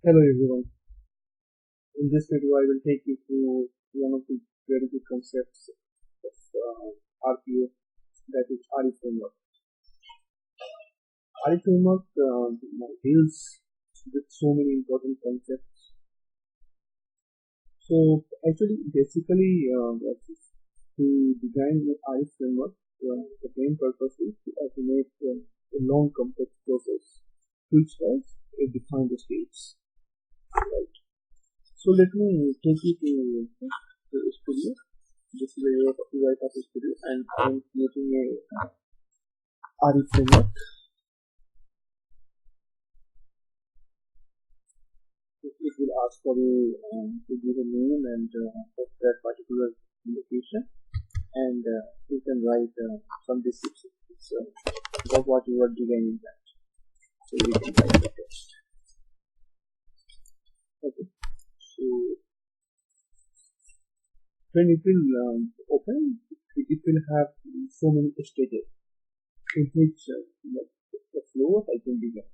Hello everyone. In this video, I will take you through one of the very good concepts of RPA, that is RE framework. RE framework deals with so many important concepts. So actually, basically, to design the RE framework, the main purpose is to automate a long complex process which has a defined states. Right. So let me take you to the studio. This is a UI of studio, and I'm creating a RE framework. It will ask for you to give a name and of that particular location, and you can write some description. So about what you are designing that. So you can write the text. Okay. So when it will open, it will have so many stages in which the flow I can design.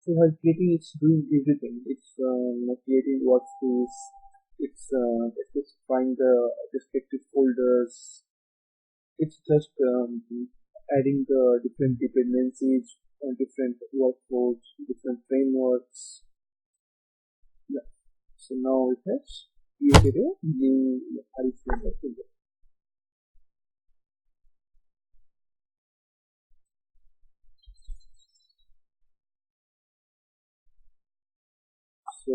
So while creating, it's doing everything. It's creating workspace. It's specifying the respective folders. It's just adding the different dependencies and different workflows, different frameworks. Yeah. So now it has created a new RE framework. So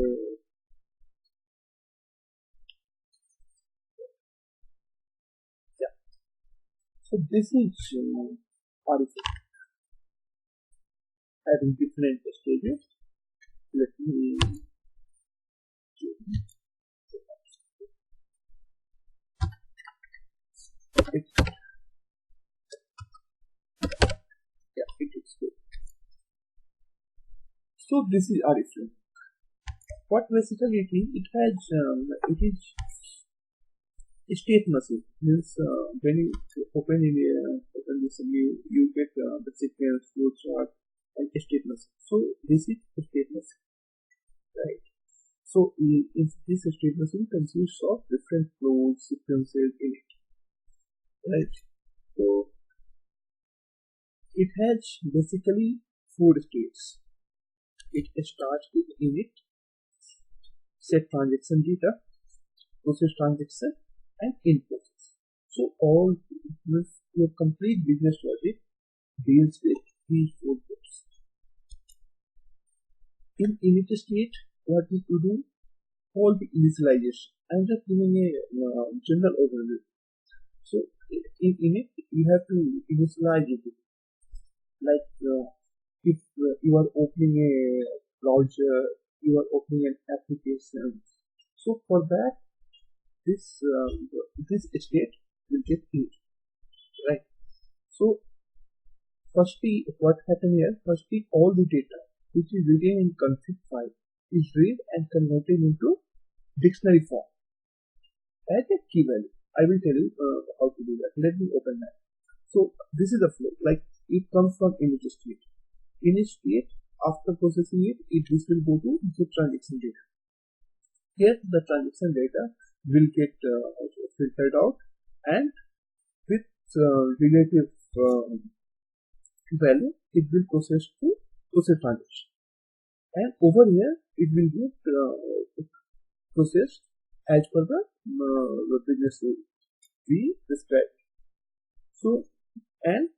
yeah. So this is RE framework having different stages. Let me yeah, it is good. So this is RE framework. What basically it has it is state machine. Means when you open this you get the sequence, flow chart, and state machine. So this is state machine, right? So in this state machine consists of different flows, sequences in it, right? So it has basically four states. It starts with init, set transaction data, process transaction, and in process. So all this, your complete business logic deals with these four steps. In init state, what we to do? All the initialization. I'm just giving a general overview. So in init, you have to initialize it. Like if you are opening a browser, you are opening an application. So for that, this state will get used, right? So firstly, what happened here? Firstly, all the data which is written in config file is read and converted into dictionary form as a key value. I will tell you how to do that. Let me open that. So this is the flow. Like it comes from init state. Init state, after processing it, this will go to the transaction data. Here the transaction data will get filtered out, and with relative value it will process to process transaction, and over here it will get processed as per the business we described. So and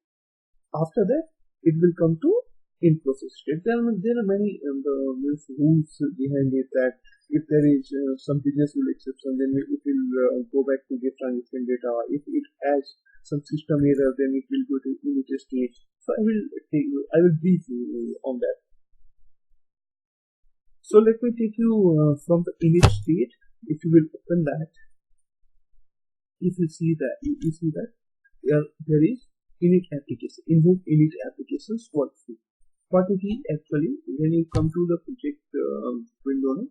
after that it will come to in process state. There are many rules behind it, that if there is some business rule exception, then it will go back to the transaction data. If it has some system error, then it will go to init state. So I will brief you on that. So let me take you from the init state. If you will open that, if you see that there is init application. Invoke init applications workflow. What it is actually, when you come to the project window,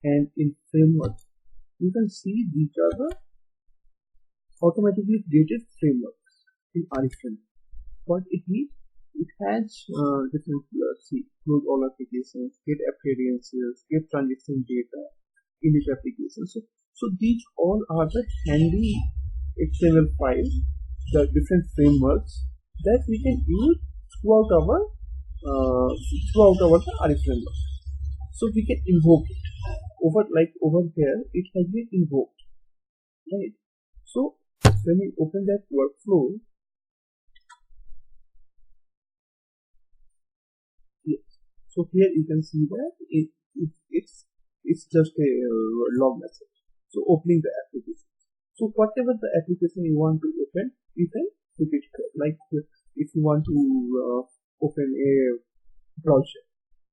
and in framework you can see these are the automatically created frameworks in REFrame. What it means, it has different see, close all applications, get appearances, get transaction data, image applications. So these all are the handy XML files, the different frameworks that we can use throughout our RE framework. So we can invoke it over here. It has been invoked, right? So when we open that workflow, yes. So here you can see that it's just a log message. So opening the application. So whatever the application you want to open, you can put it like if you want to open a browser,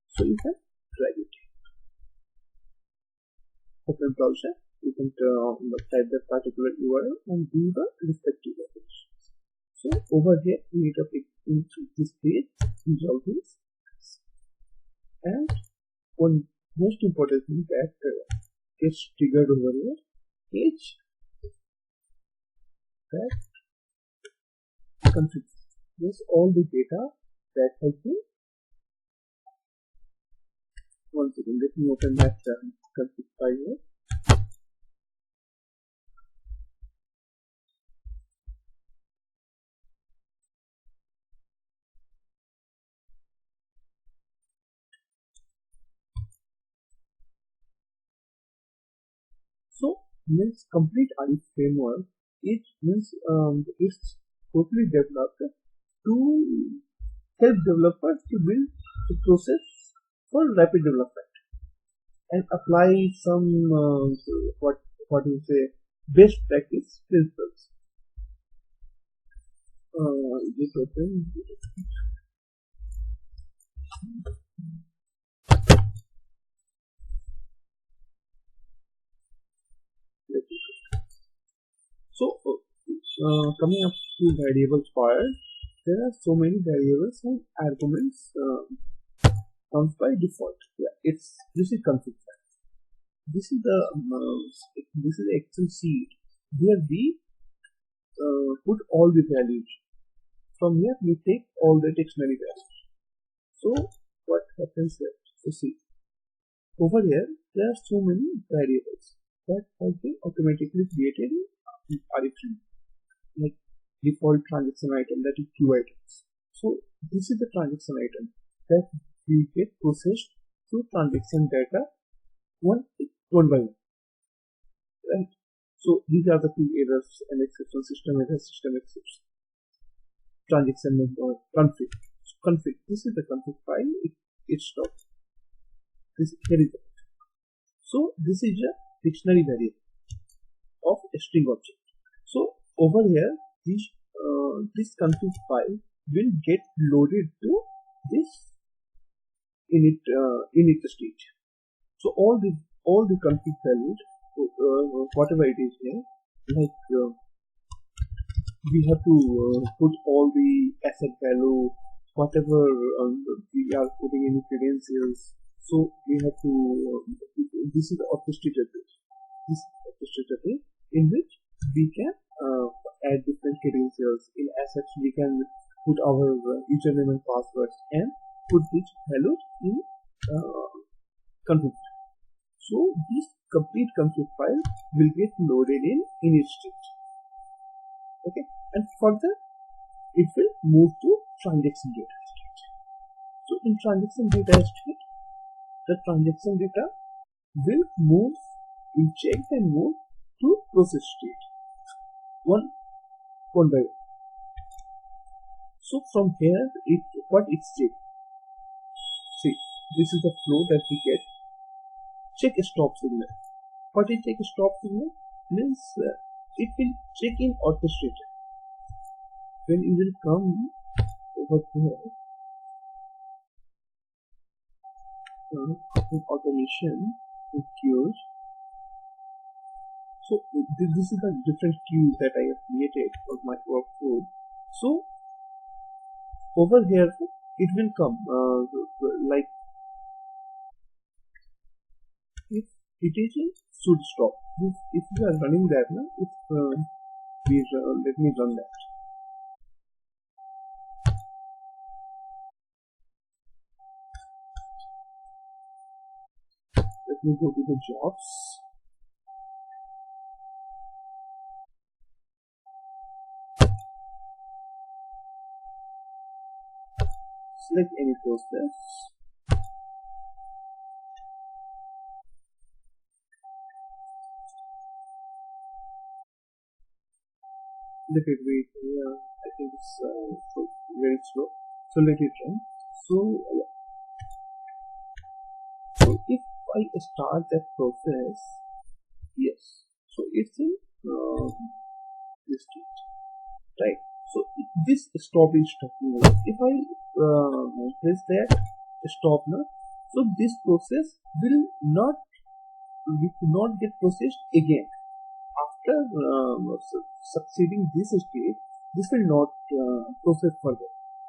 so you can drag it. Open browser, you can type that particular URL and do the respective operations. So over here, we need to click into this page, resolve this, and one most important thing that gets triggered over here is that config. This all the data that has been. One second, let me open that config file here. So means complete RE framework. It means it's totally developed to help developers to build a process for rapid development and apply some what you say best practice principles. Just open. So coming up to variables part, there are so many variables and arguments comes by default. Yeah, this is config file. This is the Excel sheet where we put all the values. From here we take all the dictionary values. So what happens here? So see, over here there are so many variables that have been automatically created in REFrame, like default transaction item, that is Q items. So this is the transaction item that we get processed through transaction data one by one, right? So these are the two errors and exception: system error, system exception, transaction number, config. So config. This is the config file. It stops. Here is it. So this is a dictionary variable of a string object. So over here, this config file will get loaded to this init stage. So all the config values, whatever it is here, like we have to put all the asset value, whatever we are putting in credentials. So we have to. This is the orchestrator page. This orchestrator page in which we can add different credentials. In assets, we can put our username and passwords and put these values in config. So this complete config file will get loaded in init stage. Okay, and further it will move to transaction data state. So in transaction data state, the transaction data will move, will check and move to process state one by one. So from here, what it's check. See, this is the flow that we get. Check stop signal. What is check stop signal? Means it will check in orchestrator. When you will come over here in automation in queues. So this is the different queues that I have created for my workflow. So over here it will come like if it should stop. If we are running that now, let me run that. Let me go to the jobs. Select any process. Let it wait. I think it's very slow. So let it run. So if I start that process, yes. So it's in this state, right? So this stop is talking about. If I press that stop now, so this process will not get processed again. After succeeding this state, this will not process further.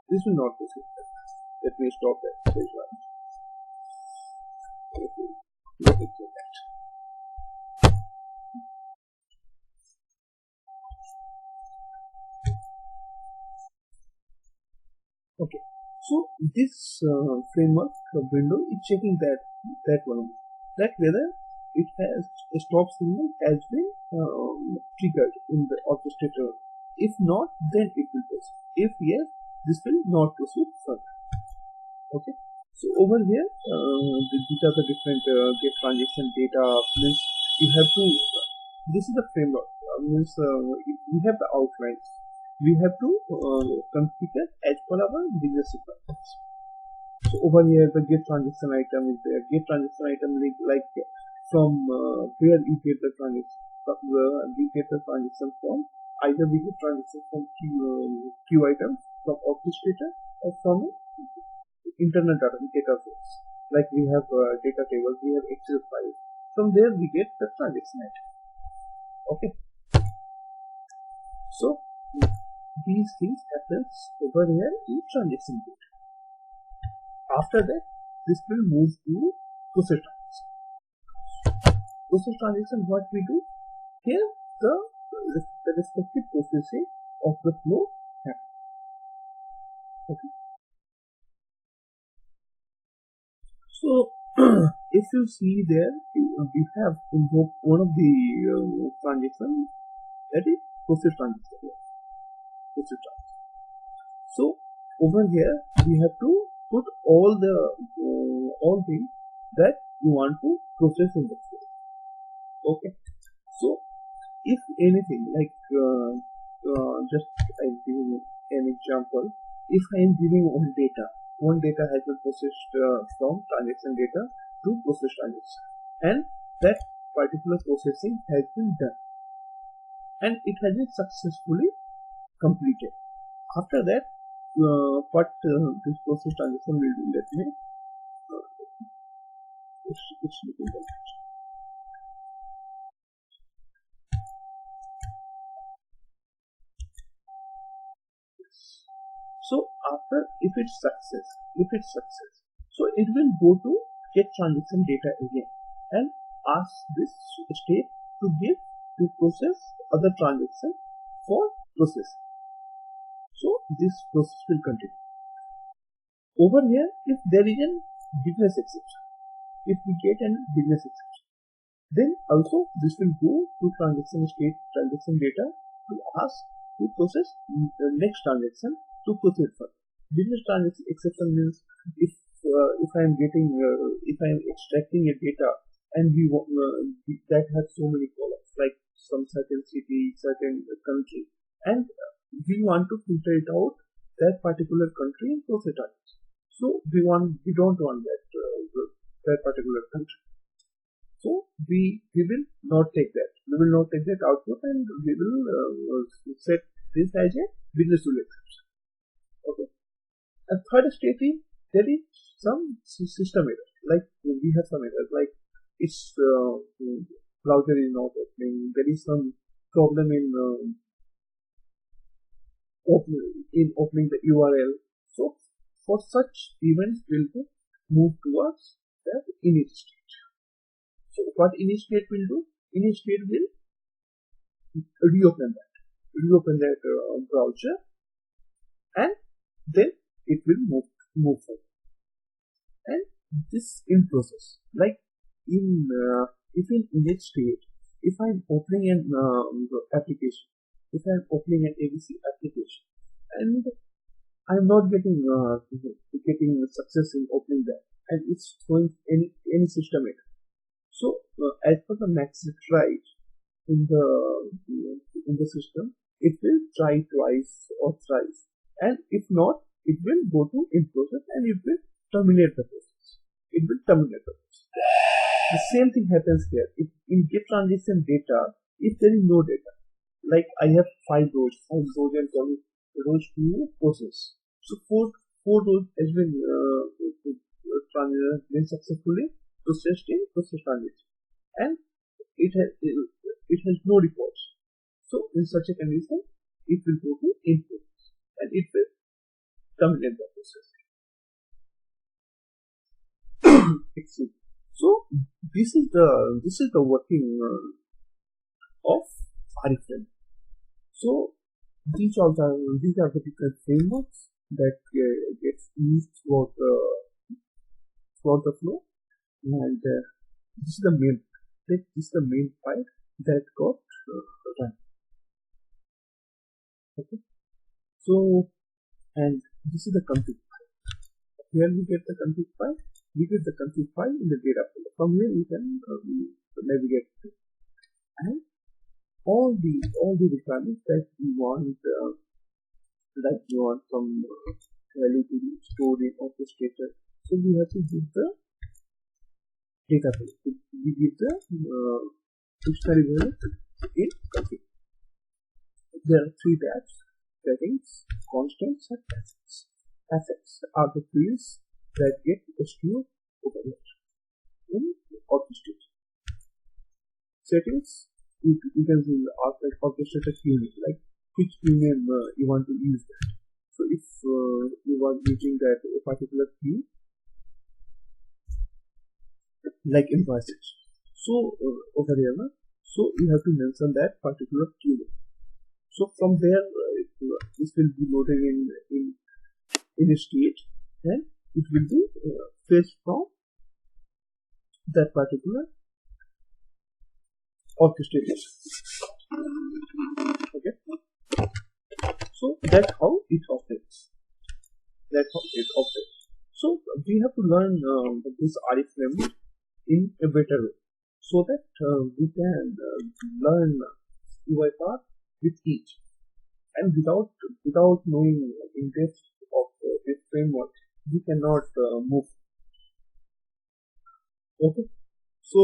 This will not process further. Let me stop that. Let me do that. Okay. So this framework window is checking that one, that whether it has a stop signal has been triggered in the orchestrator. If not, then it will proceed. If yes, this will not proceed further. Okay. So over here, these are the different get transaction data. Means you have to. This is the framework. Means we have the outlines. We have to configure as per our business requirements. So over here, the get transaction item is there. Get transaction item like from where you get the transaction. We get the transaction from either we get transaction from queue item, from orchestrator, or from internal data source. Like we have data tables, we have Excel files. From there we get the transaction item. Okay. So these things happens over here in transaction data. After that, this will move to process transaction. Process transaction, what we do here, the respective processing of the flow happens. Okay. So if you see there, we have invoked one of the transaction, that is process transaction. So over here we have to put all things that you want to process in the flow. Okay. So if anything like just I'm giving an example. If I am giving one data has been processed from transaction data to process transaction, and that particular processing has been done, and it has been successfully completed. After that, what this process transaction will do, let me it's looking like that. So after, if it's success, so it will go to get transaction data again and ask this state to process other transaction for processing. So this process will continue. Over here, if there is a business exception, if we get a business exception, then also this will go to transaction state, transaction data to ask to process the next transaction to process further. Business transaction exception means if I am getting if I am extracting a data and we that has so many columns, like some certain city, certain country, and we want to filter it out that particular country and process it. So we don't want that particular country. So we will not take that. We will not take that output, and we will set this as a business rule exception. Okay. And third state is there is some system error. Like we have some errors, like its browser is not opening. There is some problem in opening the URL. So for such events, we'll move towards that init state. So So what initiate will do? Initiate will reopen that browser, and then it will move forward. And this in process, like in if in init state, if I'm opening an application, if I'm opening an ABC application, and I'm not getting success in opening that, and it's throwing any system error. So as per the max try in the system, it will try twice or thrice, and if not, it will go to in process and it will terminate the process. It will terminate the process. The same thing happens here. If in get transition data, if there is no data, like I have 5 rows and rows to process. So four rows has been successfully processed in process transition, and it has no records. So in such a condition, it will go to input and it will terminate the process. Excellent. So this is the working of RFM. So these are the different frameworks that gets used throughout the flow, and this is the main file that got run. Okay. So, and this is the config file. Here we get the config file. We get the config file in the data folder. From here we can navigate to, and all the requirements that we want, some value to be stored in orchestrator. So we have to give the data folder. We give the dictionary value in config. There are 3 tabs: settings, constants, and assets. Assets are the fields that get stored over here in orchestrator. Settings, you can see the orchestrator queue name, like which queue name you want to use that. So if you are using that particular queue, like invoices, so over here, so you have to mention that particular queue name. So from there, this will be loaded in a state, and it will be fetched from that particular orchestrator. Okay. So that's how it operates. So we have to learn this RF framework in a better way, so that we can learn UiPath with each, and without knowing in depth of this framework, we cannot move. Okay. So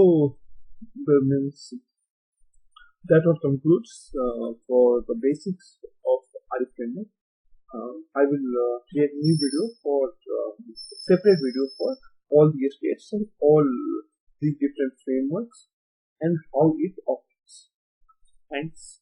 that what concludes for the basics of RF framework. I will create a new video for separate video for all the states and all the different frameworks and how it operates. Thanks.